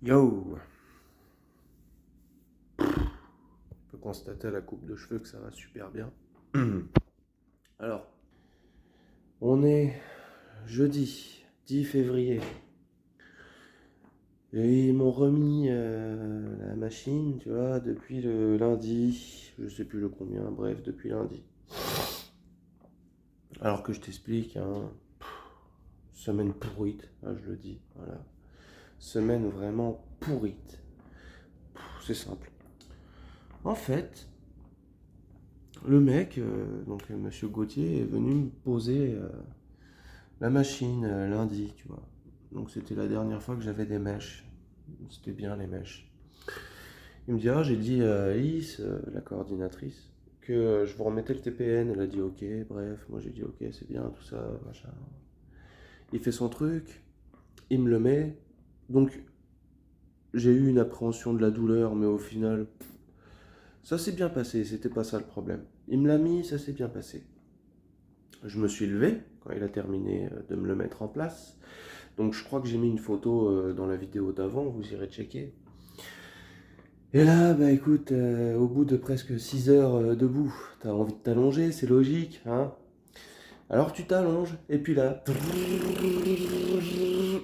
Yo! On peut constater à la coupe de cheveux que ça va super bien. Alors, on est jeudi 10 février. Et ils m'ont remis la machine, tu vois, depuis le lundi. Je sais plus le combien, bref, depuis lundi. Alors que je t'explique, hein, semaine pourrite, hein, je le dis, voilà. Semaine vraiment pourrite. C'est simple. En fait, le mec, donc Monsieur Gauthier, est venu me poser la machine lundi, tu vois. Donc c'était la dernière fois que j'avais des mèches. C'était bien les mèches. Il me dit, ah, j'ai dit à Alice, la coordinatrice, que je vous remettais le TPN. Elle a dit ok, bref, moi j'ai dit ok, c'est bien, tout ça, machin. Il fait son truc, il me le met. Donc j'ai eu une appréhension de la douleur, mais au final, ça s'est bien passé, c'était pas ça le problème. Il me l'a mis, ça s'est bien passé. Je me suis levé quand il a terminé de me le mettre en place. Donc je crois que j'ai mis une photo dans la vidéo d'avant, vous irez checker. Et là, bah écoute, au bout de presque 6 heures debout, t'as envie de t'allonger, c'est logique, hein? Alors tu t'allonges, et puis là,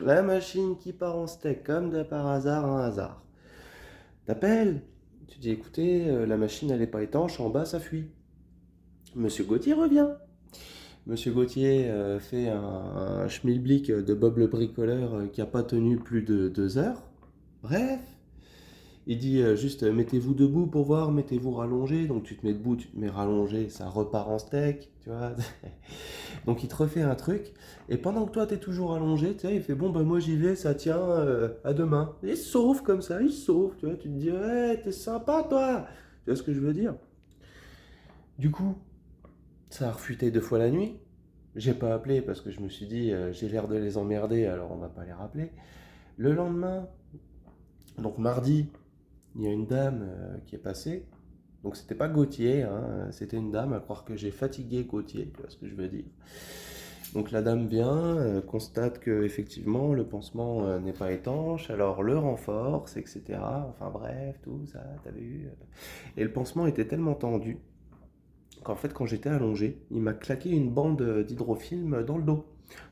la machine qui part en steak, comme de par hasard, un hasard. T'appelles, tu dis écoutez, la machine elle est pas étanche, en bas ça fuit. Monsieur Gauthier revient. Monsieur Gauthier fait un schmilblick de Bob le bricoleur qui a pas tenu plus de 2 heures. Bref, il dit juste mettez-vous debout pour voir, mettez-vous rallongé. Donc tu te mets debout, tu te mets rallongé, ça repart en steak, tu vois. Donc il te refait un truc. Et pendant que toi t'es toujours allongé, tu sais, il fait bon bah moi j'y vais, ça tient, à demain. Il se sauve comme ça, il se sauve, tu vois. Tu te dis ouais t'es sympa toi. Tu vois ce que je veux dire? Du coup, ça a refuté 2 fois la nuit. J'ai pas appelé parce que je me suis dit j'ai l'air de les emmerder alors on va pas les rappeler. Le lendemain, donc mardi, il y a une dame qui est passée. Donc c'était pas Gauthier, hein, c'était une dame, à croire que j'ai fatigué Gauthier, tu vois ce que je veux dire. Donc la dame vient, constate que effectivement le pansement n'est pas étanche, alors le renforce, etc. Enfin bref, tout ça, t'as vu. Et le pansement était tellement tendu qu'en fait quand j'étais allongé, il m'a claqué une bande d'hydrofilm dans le dos.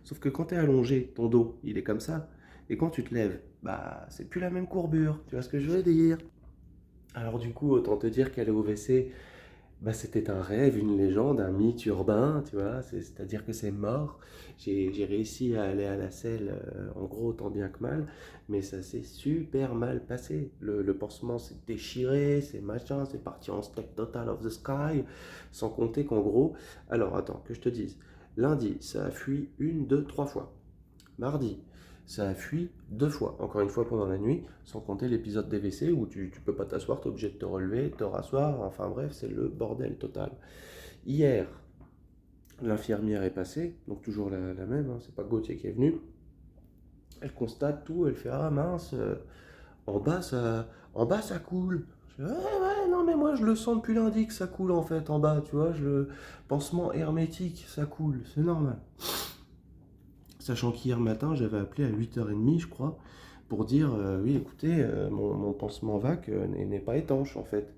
Sauf que quand t'es allongé, ton dos, il est comme ça. Et quand tu te lèves, bah c'est plus la même courbure, tu vois ce que je veux dire. Alors du coup, autant te dire qu'aller au WC, bah, c'était un rêve, une légende, un mythe urbain, tu vois, c'est-à-dire que c'est mort. J'ai réussi à aller à la selle, en gros, tant bien que mal, mais ça s'est super mal passé. Le pansement s'est déchiré, c'est machin, c'est parti en steak total of the sky, sans compter qu'en gros, alors attends, que je te dise, lundi, ça a fui une, deux, 3 fois. Mardi, ça a fui 2 fois, encore une fois pendant la nuit, sans compter l'épisode des WC où tu peux pas t'asseoir, tu es obligé de te relever, de te rasseoir, enfin bref, c'est le bordel total. Hier, l'infirmière est passée, donc toujours la même, hein, c'est pas Gauthier qui est venu. Elle constate tout, elle fait ah mince, en bas ça coule. Je fais, ouais, non mais moi je le sens depuis lundi que ça coule en fait en bas, tu vois, le pansement hermétique, ça coule, c'est normal. Sachant qu'hier matin, j'avais appelé à 8h30, je crois, pour dire oui, écoutez, mon pansement VAC n'est pas étanche en fait.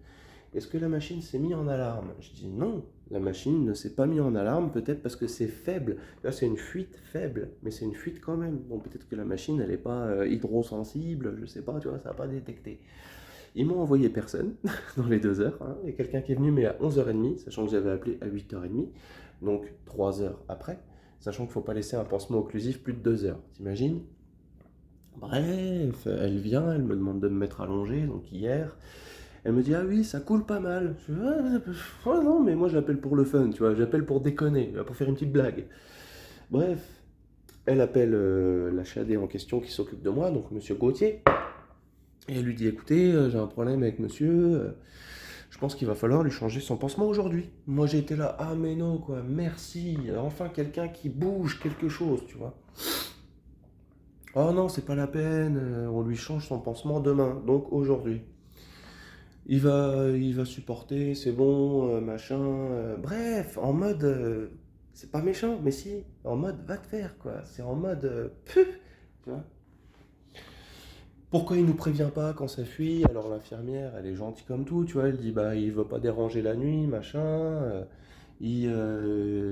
Est-ce que la machine s'est mise en alarme? Je dis non, la machine ne s'est pas mise en alarme, peut-être parce que c'est faible. Là, c'est une fuite faible, mais c'est une fuite quand même. Bon, peut-être que la machine, elle n'est pas hydrosensible, je sais pas, tu vois, ça n'a pas détecté. Ils m'ont envoyé personne dans les 2 heures. Hein. Il y a quelqu'un qui est venu, mais à 11h30, sachant que j'avais appelé à 8h30, donc 3 heures après, sachant qu'il ne faut pas laisser un pansement occlusif plus de 2 heures. T'imagines? Bref, elle vient, elle me demande de me mettre allongé, donc hier. Elle me dit, ah oui, ça coule pas mal. Je fais, ah, non, mais moi j'appelle pour le fun, tu vois, j'appelle pour déconner, pour faire une petite blague. Bref, elle appelle la l'HAD en question qui s'occupe de moi, donc monsieur Gauthier. Et elle lui dit, écoutez, j'ai un problème avec monsieur, je pense qu'il va falloir lui changer son pansement aujourd'hui. Moi j'ai été là, ah mais non quoi, merci, enfin quelqu'un qui bouge quelque chose, tu vois. Oh non, c'est pas la peine, on lui change son pansement demain, donc aujourd'hui. Il va supporter, c'est bon, machin. Bref, en mode, c'est pas méchant, mais si, en mode va te faire quoi. C'est en mode, puf, tu vois. Pourquoi il nous prévient pas quand ça fuit? Alors l'infirmière, elle est gentille comme tout, tu vois, elle dit bah il veut pas déranger la nuit, machin.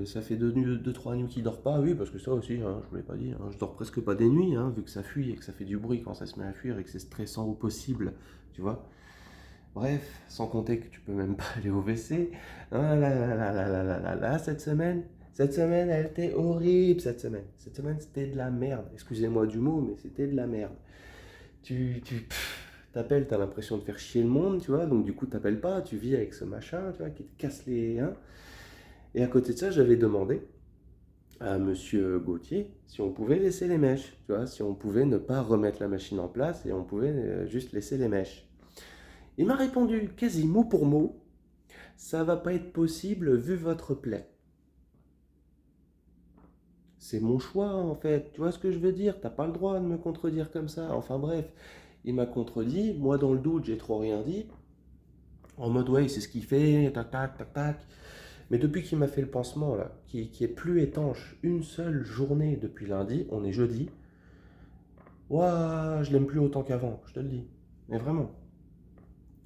Ça fait deux, trois nuits qu'il dort pas, oui, parce que ça aussi, hein, je vous l'ai pas dit, hein, je dors presque pas des nuits, hein, vu que ça fuit et que ça fait du bruit quand ça se met à fuir et que c'est stressant au possible, tu vois. Bref, sans compter que tu peux même pas aller au WC. Ah là là là là là là là là, cette semaine, elle était horrible cette semaine. Cette semaine, c'était de la merde. Excusez-moi du mot, mais c'était de la merde. T'appelles, t'as l'impression de faire chier le monde, tu vois, donc du coup t'appelles pas, tu vis avec ce machin, tu vois, qui te casse les... Hein. Et à côté de ça, j'avais demandé à monsieur Gauthier si on pouvait laisser les mèches, tu vois, si on pouvait ne pas remettre la machine en place et on pouvait juste laisser les mèches. Il m'a répondu quasi mot pour mot, ça va pas être possible vu votre plaie. C'est mon choix en fait, tu vois ce que je veux dire, t'as pas le droit de me contredire comme ça, enfin bref. Il m'a contredit, moi dans le doute j'ai trop rien dit, en mode ouais c'est ce qu'il fait, tac tac tac tac. Mais depuis qu'il m'a fait le pansement là, qui est plus étanche, une seule journée depuis lundi, on est jeudi, ouah, je l'aime plus autant qu'avant, je te le dis. Mais vraiment,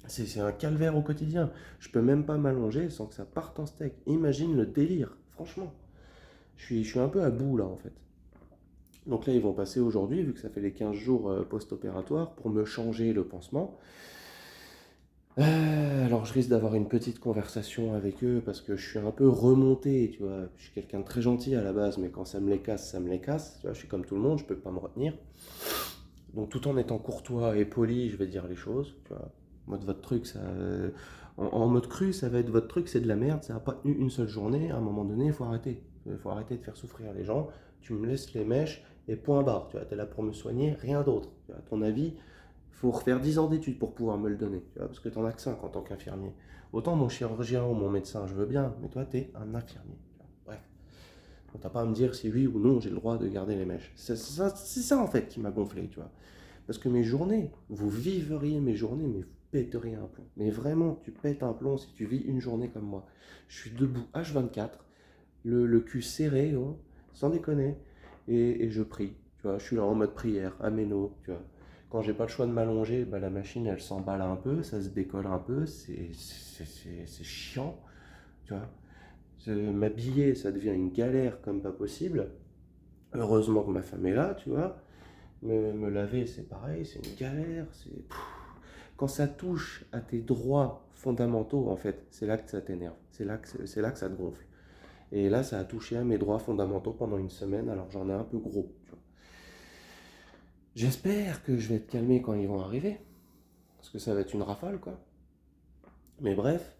c'est un calvaire au quotidien. Je peux même pas m'allonger sans que ça parte en steak. Imagine le délire, franchement. Je suis un peu à bout là en fait. Donc là, ils vont passer aujourd'hui, vu que ça fait les 15 jours post-opératoires, pour me changer le pansement. Alors je risque d'avoir une petite conversation avec eux parce que je suis un peu remonté, tu vois. Je suis quelqu'un de très gentil à la base, mais quand ça me les casse, ça me les casse. Tu vois, je suis comme tout le monde, je peux pas me retenir. Donc tout en étant courtois et poli, je vais dire les choses, tu vois. En mode votre truc, ça, en mode cru, ça va être votre truc, c'est de la merde, ça n'a pas tenu une seule journée. À un moment donné, il faut arrêter. Il faut arrêter de faire souffrir les gens. Tu me laisses les mèches et point barre. Tu vois, t'es là pour me soigner, rien d'autre. Tu vois, à ton avis, il faut refaire 10 ans d'études pour pouvoir me le donner. Tu vois, parce que t'en as que 5 en tant qu'infirmier. Autant mon chirurgien ou mon médecin, je veux bien, mais toi, t'es un infirmier. Tu vois. Bref. Donc t'as pas à me dire si oui ou non j'ai le droit de garder les mèches. C'est ça en fait qui m'a gonflé, tu vois. Parce que mes journées, vous vivriez mes journées, mais vous pèteriez un plomb. Mais vraiment, tu pètes un plomb si tu vis une journée comme moi. Je suis debout H24, le cul serré, hein, sans déconner, et je prie. Tu vois, je suis là en mode prière, améno, tu vois. Quand j'ai pas le choix de m'allonger, bah, la machine elle s'emballe un peu, ça se décolle un peu, c'est chiant, tu vois. M'habiller, ça devient une galère comme pas possible. Heureusement que ma femme est là, tu vois. Me laver, c'est pareil, c'est une galère. Quand ça touche à tes droits fondamentaux, en fait, c'est là que ça t'énerve. C'est là que ça te gonfle. Et là, ça a touché à mes droits fondamentaux pendant une semaine, alors j'en ai un peu gros. Tu vois. J'espère que je vais être calmé quand ils vont arriver. Parce que ça va être une rafale, quoi. Mais bref,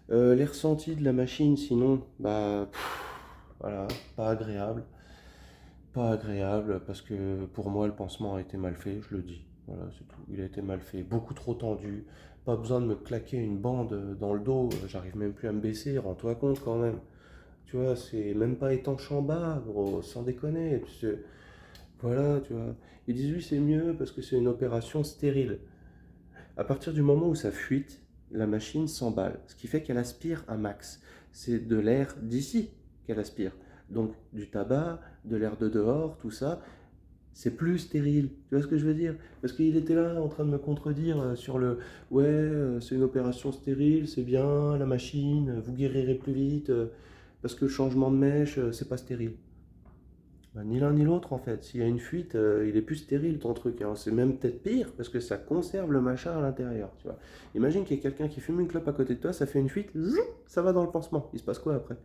les ressentis de la machine, sinon, bah, voilà, pas agréable. Pas agréable parce que pour moi le pansement a été mal fait, je le dis. Voilà, c'est tout. Il a été mal fait, beaucoup trop tendu. Pas besoin de me claquer une bande dans le dos, j'arrive même plus à me baisser, rends-toi compte quand même. Tu vois, c'est même pas étanche en bas, gros, sans déconner. Voilà, tu vois. Ils disent oui, c'est mieux parce que c'est une opération stérile. À partir du moment où ça fuite, la machine s'emballe, ce qui fait qu'elle aspire un max. C'est de l'air d'ici qu'elle aspire. Donc du tabac, de l'air de dehors, tout ça, c'est plus stérile. Tu vois ce que je veux dire? Parce qu'il était là en train de me contredire sur le ouais, c'est une opération stérile, c'est bien, la machine, vous guérirez plus vite, parce que le changement de mèche, c'est pas stérile. Bah, ni l'un ni l'autre en fait. S'il y a une fuite, il est plus stérile ton truc, hein. C'est même peut-être pire parce que ça conserve le machin à l'intérieur. Tu vois. Imagine qu'il y a quelqu'un qui fume une clope à côté de toi, ça fait une fuite, ça va dans le pansement. Il se passe quoi après?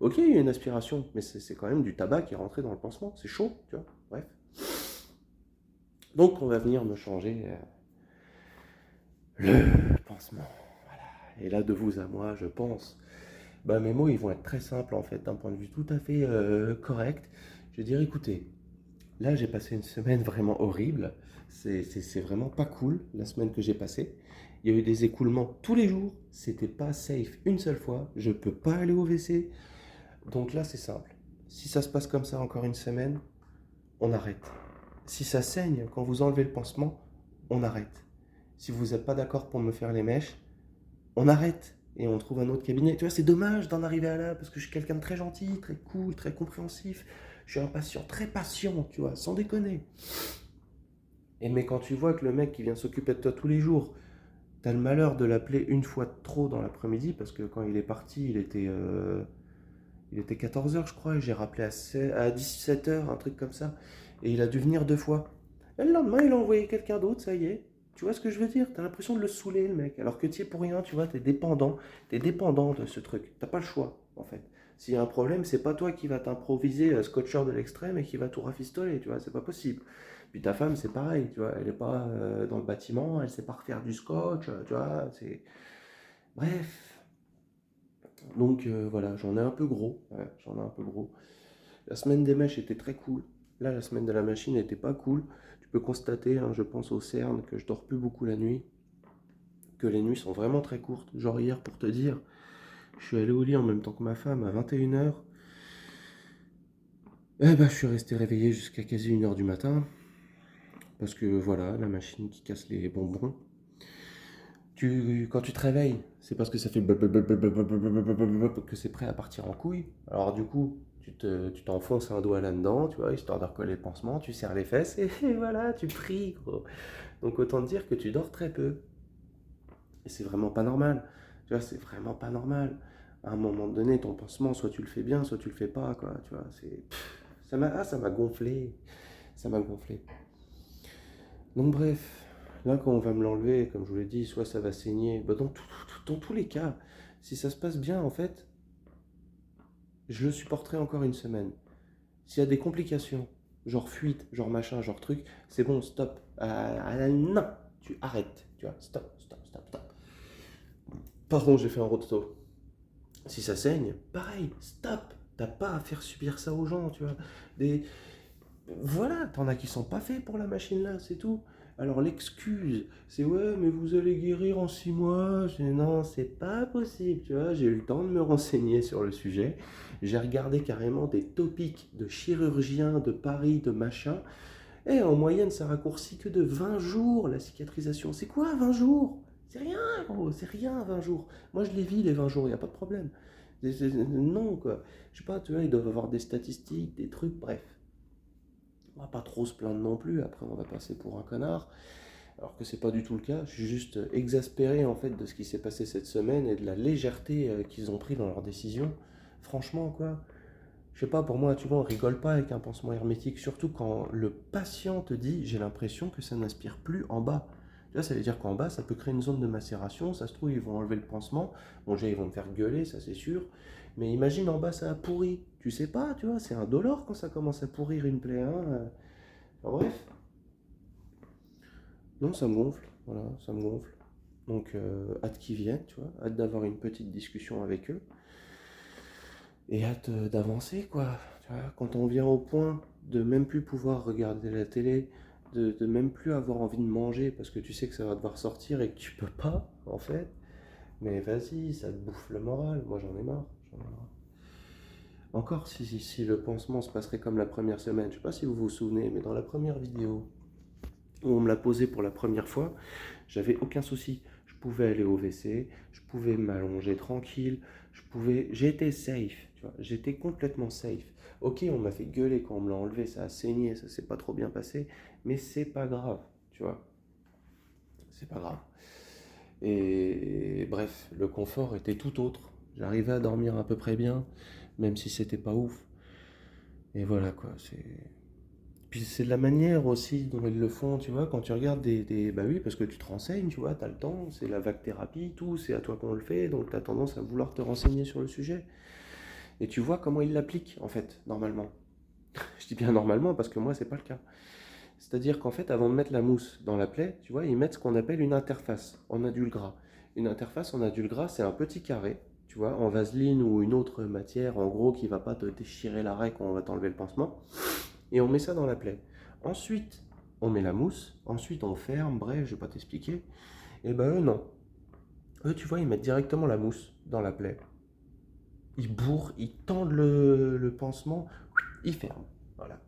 Ok, il y a une aspiration, mais c'est quand même du tabac qui est rentré dans le pansement. C'est chaud, tu vois. Bref. Donc on va venir me changer le pansement. Et là, de vous à moi, je pense, bah, mes mots ils vont être très simples en fait, d'un point de vue tout à fait correct. Je vais dire, écoutez, là, j'ai passé une semaine vraiment horrible. C'est vraiment pas cool, la semaine que j'ai passée. Il y a eu des écoulements tous les jours. C'était pas safe une seule fois. Je peux pas aller au WC. Donc là, c'est simple. Si ça se passe comme ça encore une semaine, on arrête. Si ça saigne quand vous enlevez le pansement, on arrête. Si vous n'êtes pas d'accord pour me faire les mèches, on arrête et on trouve un autre cabinet. Tu vois, c'est dommage d'en arriver à là parce que je suis quelqu'un de très gentil, très cool, très compréhensif. Je suis un patient très patient, tu vois, sans déconner. Et mais quand tu vois que le mec qui vient s'occuper de toi tous les jours, t'as le malheur de l'appeler une fois de trop dans l'après-midi, parce que quand il est parti, il était 14 heures, je crois, et j'ai rappelé à 17 heures, un truc comme ça. Et il a dû venir 2 fois. Et le lendemain, il a envoyé quelqu'un d'autre, ça y est. Tu vois ce que je veux dire? T'as l'impression de le saouler, le mec. Alors que tu es pour rien, tu vois, t'es dépendant. T'es dépendant de ce truc. T'as pas le choix, en fait. S'il y a un problème, c'est pas toi qui va t'improviser scotcheur de l'extrême et qui va tout rafistoler, tu vois, c'est pas possible. Puis ta femme, c'est pareil, tu vois, elle est pas dans le bâtiment, elle sait pas refaire du scotch, tu vois, c'est... Bref, donc voilà, j'en ai un peu gros, ouais, j'en ai un peu gros. La semaine des mèches était très cool. Là, la semaine de la machine n'était pas cool. Tu peux constater, hein, je pense au CERN, que je dors plus beaucoup la nuit, que les nuits sont vraiment très courtes. Genre hier, pour te dire, je suis allé au lit en même temps que ma femme à 21 heures. Eh ben, je suis resté réveillé jusqu'à quasi 1 heure du matin. Parce que voilà, la machine qui casse les bonbons. Quand tu te réveilles, c'est parce que ça fait que c'est prêt à partir en couille. Alors du coup, tu t'enfonces un doigt là-dedans, tu vois, histoire de recoller le pansement, tu serres les fesses et voilà, tu pries, gros. Donc autant te dire que tu dors très peu. Et c'est vraiment pas normal. Tu vois, c'est vraiment pas normal. À un moment donné, ton pansement, soit tu le fais bien, soit tu le fais pas, quoi. Tu vois, ça m'a gonflé. Ça m'a gonflé. Donc bref, là quand on va me l'enlever, comme je vous l'ai dit, soit ça va saigner. Bah, dans tous les cas, si ça se passe bien, en fait, je le supporterai encore une semaine. S'il y a des complications, genre fuite, genre machin, genre truc, c'est bon, stop. Non, tu arrêtes. Tu vois, stop, stop, stop, stop. Pardon, j'ai fait un roto. Si ça saigne, pareil, stop. T'as pas à faire subir ça aux gens, tu vois. Des, Voilà, t'en as qui sont pas faits pour la machine là, c'est tout. Alors l'excuse, c'est ouais, mais vous allez guérir en 6 mois. Non, c'est pas possible, tu vois. J'ai eu le temps de me renseigner sur le sujet. J'ai regardé carrément des topics de chirurgiens de Paris, de machin. Et en moyenne, ça raccourcit que de 20 jours la cicatrisation. C'est quoi 20 jours? C'est rien, gros, c'est rien 20 jours. Moi, je les vis les 20 jours, il n'y a pas de problème. Non, quoi. Je sais pas, tu vois, ils doivent avoir des statistiques, des trucs, bref. On va pas trop se plaindre non plus, après on va passer pour un connard, alors que c'est pas du tout le cas. Je suis juste exaspéré en fait de ce qui s'est passé cette semaine et de la légèreté qu'ils ont pris dans leurs décisions. Franchement, quoi. Je sais pas, pour moi, tu vois, on rigole pas avec un pansement hermétique, surtout quand le patient te dit j'ai l'impression que ça n'aspire plus en bas. Tu vois, ça veut dire qu'en bas, ça peut créer une zone de macération. Ça se trouve, ils vont enlever le pansement. Bon, déjà, ils vont me faire gueuler, ça c'est sûr. Mais imagine en bas, ça a pourri. Tu sais pas, tu vois, c'est indolore quand ça commence à pourrir une plaie. Hein. Enfin, bref, non, ça me gonfle. Voilà, ça me gonfle. Donc, hâte qu'ils viennent, tu vois. Hâte d'avoir une petite discussion avec eux. Et hâte d'avancer, quoi. Tu vois, quand on vient au point de même plus pouvoir regarder la télé, de même plus avoir envie de manger parce que tu sais que ça va devoir sortir et que tu peux pas, en fait. Mais vas-y, ça te bouffe le moral. Moi, j'en ai marre. J'en ai marre. Encore si le pansement se passerait comme la première semaine, je sais pas si vous vous souvenez, mais dans la première vidéo où on me l'a posé pour la première fois, j'avais aucun souci. Je pouvais aller au WC, je pouvais m'allonger tranquille, j'étais safe, tu vois, j'étais complètement safe. Ok, on m'a fait gueuler quand on me l'a enlevé, ça a saigné, ça s'est pas trop bien passé, mais c'est pas grave, tu vois, c'est pas grave. Et bref, le confort était tout autre. J'arrivais à dormir à peu près bien, même si c'était pas ouf. Et voilà quoi, c'est. Puis c'est de la manière aussi dont ils le font, tu vois, quand tu regardes Bah oui, parce que tu te renseignes, tu vois, t'as le temps, c'est la vague thérapie, tout, c'est à toi qu'on le fait, donc t'as tendance à vouloir te renseigner sur le sujet. Et tu vois comment ils l'appliquent, en fait, normalement. Je dis bien normalement, parce que moi, c'est pas le cas. C'est-à-dire qu'en fait, avant de mettre la mousse dans la plaie, tu vois, ils mettent ce qu'on appelle une interface en adulte-gras. Une interface en adulte-gras, c'est un petit carré, tu vois, en vaseline ou une autre matière, en gros, qui va pas te déchirer l'arrêt quand on va t'enlever le pansement. Et on met ça dans la plaie. Ensuite, on met la mousse, ensuite on ferme, bref, je vais pas t'expliquer. Et ben eux, non. Eux, tu vois, ils mettent directement la mousse dans la plaie. Ils bourrent, ils tendent le pansement, ils ferment. Voilà.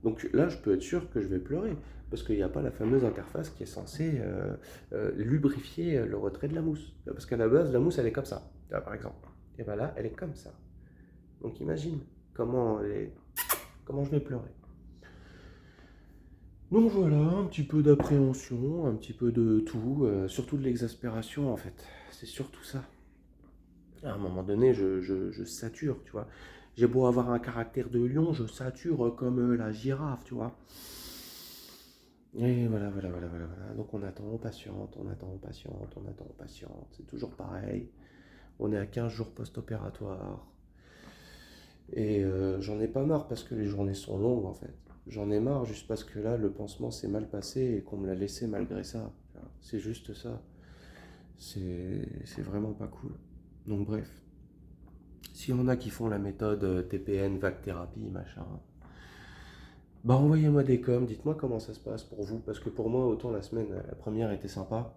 Donc là, je peux être sûr que je vais pleurer, parce qu'il n'y a pas la fameuse interface qui est censée lubrifier le retrait de la mousse. Parce qu'à la base, la mousse, elle est comme ça, là, par exemple. Et bien là, elle est comme ça. Donc imagine comment je vais pleurer. Donc voilà, un petit peu d'appréhension, un petit peu de tout, surtout de l'exaspération en fait. C'est surtout ça. À un moment donné, je sature, tu vois. J'ai beau avoir un caractère de lion, je sature comme la girafe, tu vois. Et voilà. Donc on attend, on patiente, on attend, on patiente, on attend, on patiente. C'est toujours pareil. On est à 15 jours post-opératoire. Et j'en ai pas marre parce que les journées sont longues en fait. J'en ai marre juste parce que là, le pansement s'est mal passé et qu'on me l'a laissé malgré ça. C'est juste ça. C'est vraiment pas cool. Donc bref. S'il y en a qui font la méthode TPN, vague thérapie, machin, bah envoyez-moi des coms, dites-moi comment ça se passe pour vous. Parce que pour moi, autant la semaine, la première était sympa.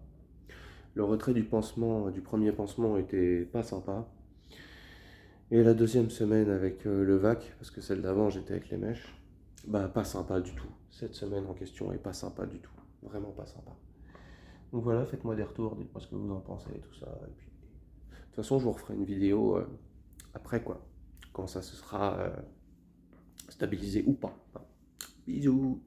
Le retrait du pansement, du premier pansement était pas sympa. Et la deuxième semaine avec le VAC, parce que celle d'avant j'étais avec les mèches, bah pas sympa du tout. Cette semaine en question est pas sympa du tout. Vraiment pas sympa. Donc voilà, faites-moi des retours, dites-moi ce que vous en pensez et tout ça. Et puis, de toute façon, je vous referai une vidéo après quoi. Quand ça se sera stabilisé ou pas. Bisous.